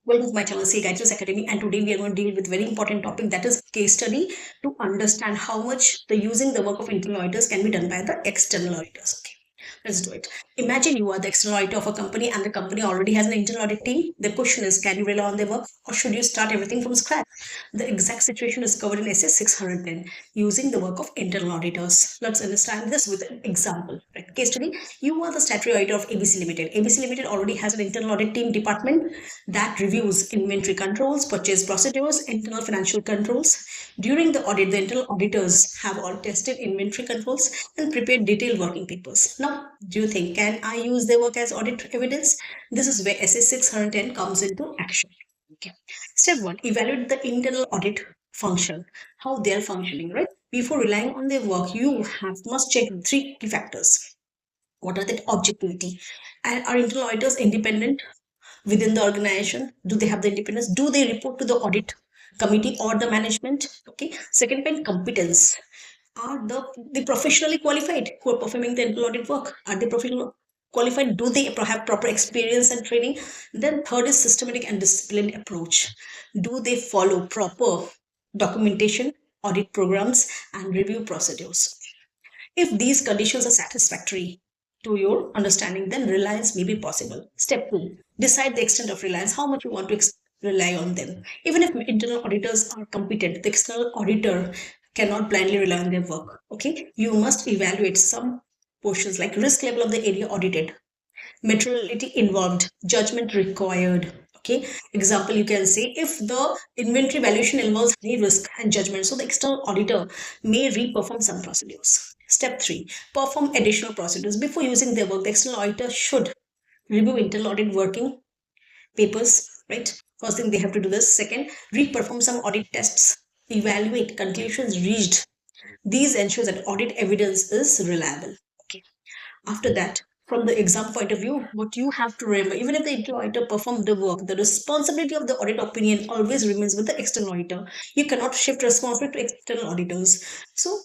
Welcome to my channel, Auditors Academy, and today we are going to deal with very important topic, that is case study, to understand how much the using the work of internal auditors can be done by the external auditors. Okay, let's do it. Imagine you are the external auditor of a company and the company already has an internal audit team. The question is, can you rely on their work or should you start everything from scratch? The exact situation is covered in essay 610, using the work of internal auditors. Let's understand this with an example. Right? Case study, you are the statutory auditor of ABC Limited. ABC Limited already has an internal audit team department that reviews inventory controls, purchase procedures, internal financial controls. During the audit, the internal auditors have all tested inventory controls and prepared detailed working papers. Now, do you think, can I use their work as audit evidence? This is where SA 610 comes into action. Okay. Step 1, evaluate the internal audit function, how they are functioning, right? Before relying on their work, you must check 3 key factors. What are the objectivity? And are internal auditors independent within the organization? Do they have the independence? Do they report to the audit committee or the management? Okay. Second point, competence. Are they professionally qualified who are performing the internal audit work? Are they professionally qualified? Do they have proper experience and training? Then third is systematic and disciplined approach. Do they follow proper documentation, audit programs, and review procedures? If these conditions are satisfactory to your understanding, then reliance may be possible. Step 2, decide the extent of reliance, how much you want to rely on them. Even if internal auditors are competent, the external auditor cannot blindly rely on their work. Okay, you must evaluate some portions like risk level of the area audited, materiality involved, judgment required. Okay, example, you can say if the inventory valuation involves high risk and judgment, so the external auditor may re-perform some procedures. Step 3, perform additional procedures. Before using their work, the external auditor should review internal audit working papers, right? First thing they have to do this. Second, re-perform some audit tests, evaluate conclusions reached. These ensure that audit evidence is reliable. Okay. After that, from the exam point of view, what you have to remember, even if the internal auditor performed the work, the responsibility of the audit opinion always remains with the external auditor. You cannot shift responsibility to external auditors. So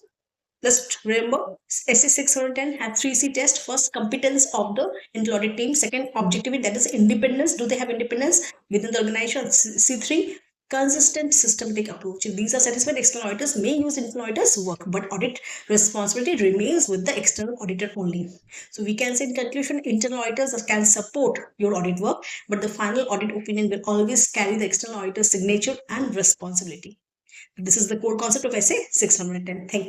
let's remember, SA 610 had 3C test. First, competence of the internal audit team. Second, objectivity, that is independence. Do they have independence within the organization? C3, consistent systematic approach. If these are satisfied, external auditors may use internal auditors' work, but audit responsibility remains with the external auditor only. So we can say in conclusion, internal auditors can support your audit work, but the final audit opinion will always carry the external auditor's signature and responsibility. This is the core concept of SA 610. Thank you.